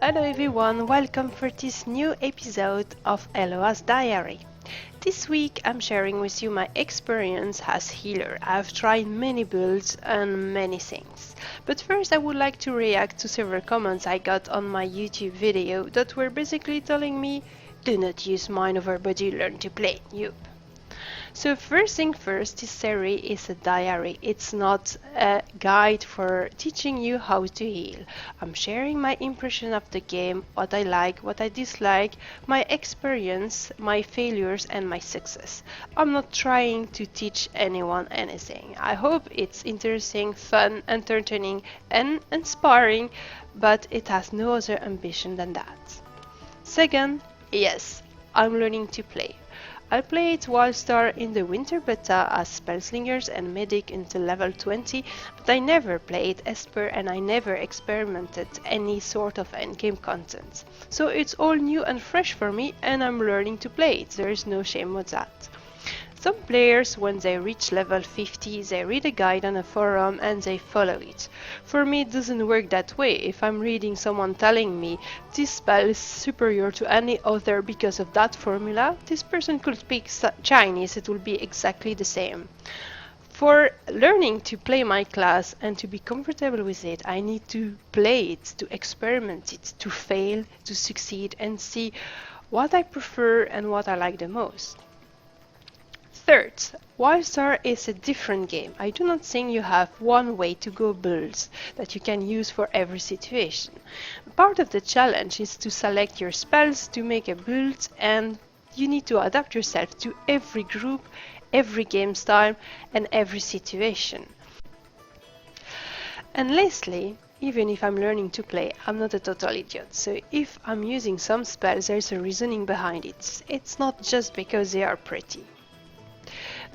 Hello everyone, welcome for this new episode of Elloa'sDiary. Diary. This week I'm sharing with you my experience as healer. I've tried many builds and many things. But first I would like to react to several comments I got on my YouTube video that were basically telling me, do not use mind over body, learn to play, noob. So first thing first, this serie is a diary. It's not a guide for teaching you how to heal. I'm sharing my impression of the game, what I like, what I dislike, my experience, my failures and my success. I'm not trying to teach anyone anything. I hope it's interesting, fun, entertaining and inspiring, but it has no other ambition than that. Second, yes, I'm learning to play. I played Wildstar in the winter beta as Spellslingers and Medic until level 20, but I never played Esper and I never experimented any sort of endgame content. So it's all new and fresh for me and I'm learning to play it, there is no shame with that. Some players, when they reach level 50, they read a guide on a forum and they follow it. For me, it doesn't work that way. If I'm reading someone telling me this spell is superior to any other because of that formula, this person could speak Chinese, it will be exactly the same. For learning to play my class and to be comfortable with it, I need to play it, to experiment it, to fail, to succeed and see what I prefer and what I like the most. Third, Wildstar is a different game. I do not think you have one way to go builds that you can use for every situation. Part of the challenge is to select your spells to make a build and you need to adapt yourself to every group, every game style and every situation. And lastly, even if I'm learning to play, I'm not a total idiot. So if I'm using some spells, there's a reasoning behind it. It's not just because they are pretty.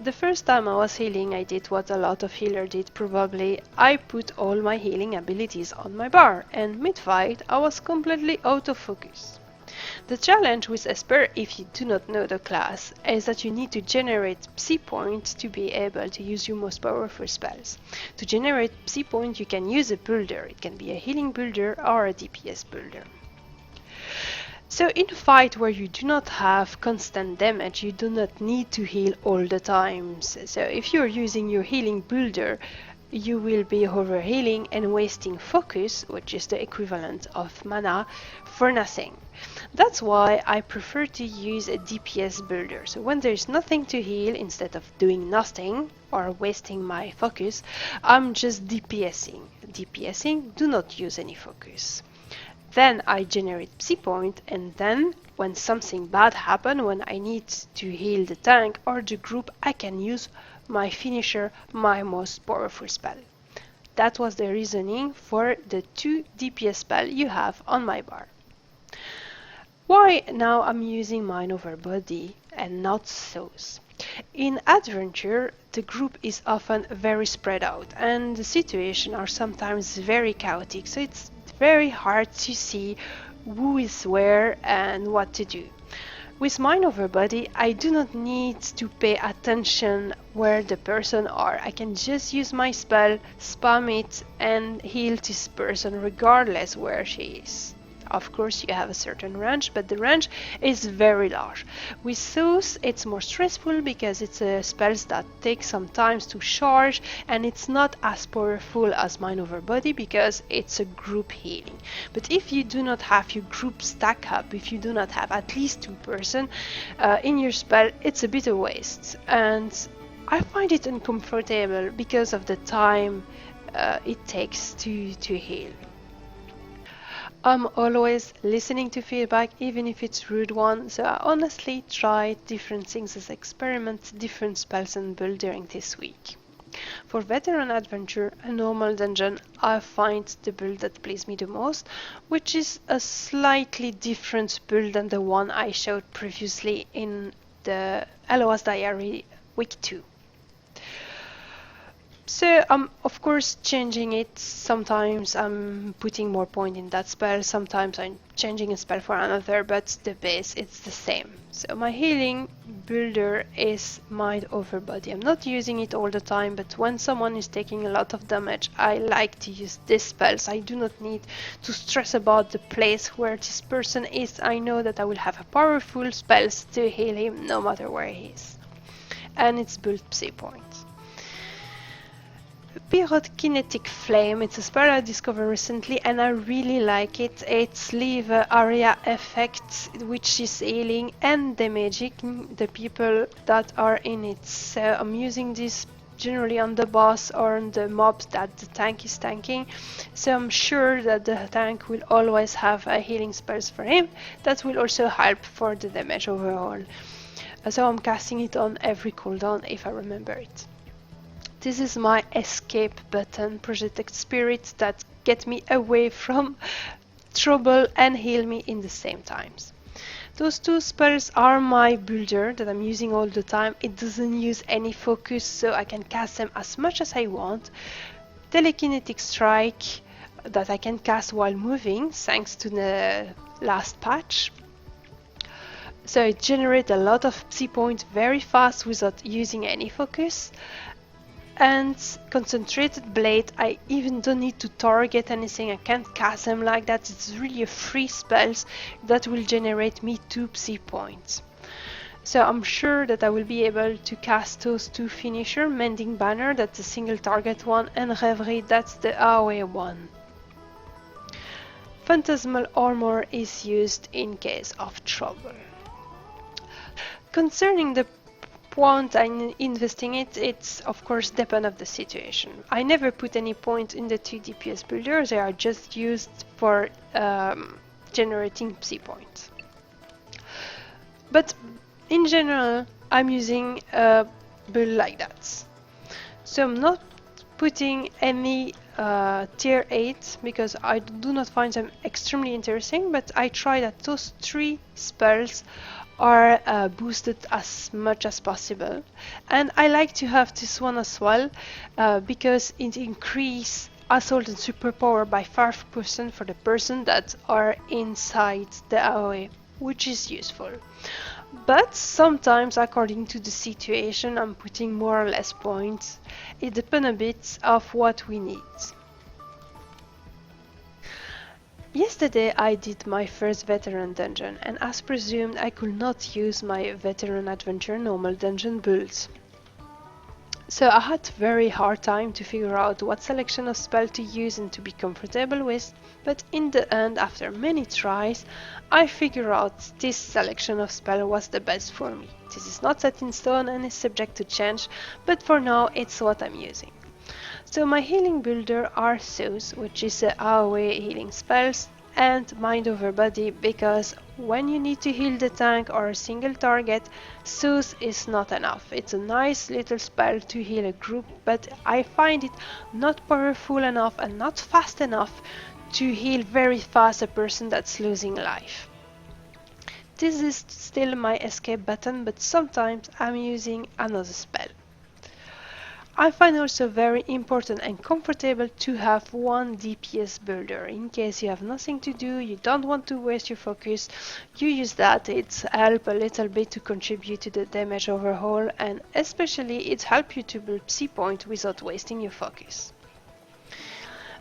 The first time I was healing, I did what a lot of healers did probably. I put all my healing abilities on my bar, and mid-fight I was completely out of focus. The challenge with Esper, if you do not know the class, is that you need to generate psi points to be able to use your most powerful spells. To generate psi points you can use a builder, it can be a healing builder or a DPS builder. So in a fight where you do not have constant damage, you do not need to heal all the time. So if you're using your healing builder, you will be overhealing and wasting focus, which is the equivalent of mana, for nothing. That's why I prefer to use a DPS builder. So when there's nothing to heal, instead of doing nothing or wasting my focus, I'm just DPSing. DPSing, do not use any focus. Then I generate psi point and then when something bad happens, when I need to heal the tank or the group, I can use my finisher, my most powerful spell. That was the reasoning for the 2 DPS spell you have on my bar. Why now I'm using mind over body and not souls? In adventure, the group is often very spread out and the situations are sometimes very chaotic, so it's very hard to see who is where and what to do. With mind over body, I do not need to pay attention where the person are. I can just use my spell, spam it and heal this person regardless where she is. Of course you have a certain range, but the range is very large. With Zeus it's more stressful because it's a spells that take some time to charge and it's not as powerful as mind over body because it's a group healing. But if you do not have your group stack up, if you do not have at least 2 person in your spell, it's a bit of waste. And I find it uncomfortable because of the time it takes to heal. I'm always listening to feedback, even if it's rude one, so I honestly tried different things as experiments, different spells and build during this week. For veteran adventure, a normal dungeon, I find the build that pleased me the most, which is a slightly different build than the one I showed previously in the Elloa'sDiary Week 2. So I'm of course changing it. Sometimes I'm putting more point in that spell, sometimes I'm changing a spell for another, but the base it's the same. So my healing builder is mind over body. I'm not using it all the time, but when someone is taking a lot of damage, I like to use this spells. I do not need to stress about the place where this person is. I know that I will have a powerful spells to heal him no matter where he is. And it's built psi points. Pyrokinetic Flame, it's a spell I discovered recently and I really like it. It's leave area effect which is healing and damaging the people that are in it. So I'm using this generally on the boss or on the mobs that the tank is tanking. So I'm sure that the tank will always have a healing spells for him. That will also help for the damage overall. So I'm casting it on every cooldown if I remember it. This is my escape button, Project Spirit, that get me away from trouble and heal me in the same times. Those two spells are my builder that I'm using all the time. It doesn't use any focus, so I can cast them as much as I want. Telekinetic Strike that I can cast while moving, thanks to the last patch. So it generates a lot of psi points very fast without using any focus. And Concentrated Blade, I even don't need to target anything, I can't cast them like that. It's really a free spells that will generate me 2 psi points. So I'm sure that I will be able to cast those two finisher, Mending Banner, that's a single target one, and Reverie, that's the AoE one. Phantasmal Armor is used in case of trouble. Concerning the point I'm investing it's of course depend of the situation. I never put any point in the 2 DPS builder, they are just used for generating psi points. But in general I'm using a build like that. So I'm not putting any tier 8 because I do not find them extremely interesting, but I try that those 3 spells are boosted as much as possible, and I like to have this one as well because it increases assault and superpower by 5% for the person that are inside the AoE, which is useful. But sometimes according to the situation I'm putting more or less points. It depends a bit of what we need. Yesterday I did my first veteran dungeon, and as presumed I could not use my veteran adventure normal dungeon builds. So I had very hard time to figure out what selection of spell to use and to be comfortable with, but in the end, after many tries, I figured out this selection of spell was the best for me. This is not set in stone and is subject to change, but for now it's what I'm using. So my healing builder are Soothe, which is the AoE healing spells, and Mind over Body, because when you need to heal the tank or a single target, Soothe is not enough. It's a nice little spell to heal a group, but I find it not powerful enough and not fast enough to heal very fast a person that's losing life. This is still my escape button, but sometimes I'm using another spell. I find also very important and comfortable to have one DPS builder. In case you have nothing to do, you don't want to waste your focus, you use that. It's help a little bit to contribute to the damage overall, and especially it helps you to build psi point without wasting your focus.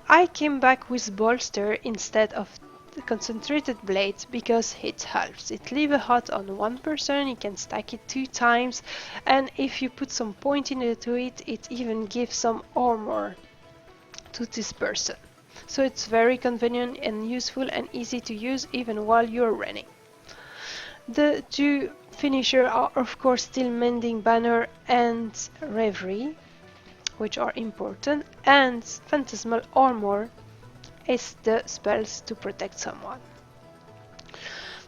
I came back with Bolster instead of Concentrated Blade because it helps. It leaves a hot on one person, you can stack it 2 times, and if you put some point into it, it even gives some armor to this person. So it's very convenient and useful and easy to use even while you're running. The 2 finishers are of course still Mending Banner and Reverie, which are important, and Phantasmal Armor is the spells to protect someone.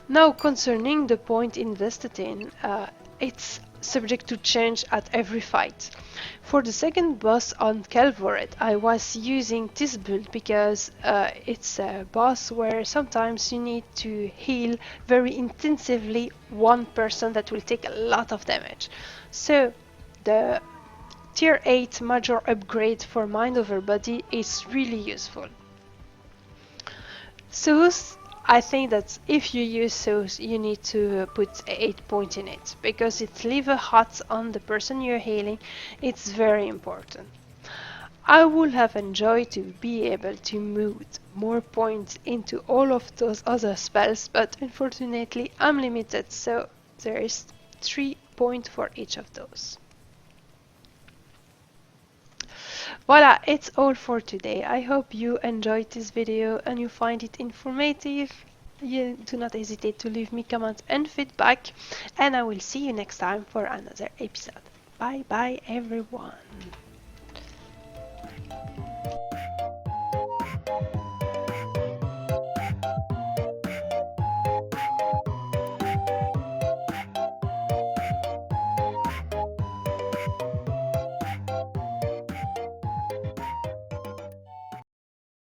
Now concerning the point invested in, it's subject to change at every fight. For the second boss on Kelvoret, I was using this build because it's a boss where sometimes you need to heal very intensively one person that will take a lot of damage. So the Tier 8 major upgrade for mind over body is really useful. Sauce, I think that if you use sauce, you need to put 8 points in it, because it leaves a hot on the person you're healing. It's very important. I would have enjoyed to be able to move more points into all of those other spells, but unfortunately I'm limited, so there is 3 points for each of those. Voila, it's all for today. I hope you enjoyed this video and you find it informative. You do not hesitate to leave me comments and feedback, and I will see you next time for another episode. Bye bye everyone.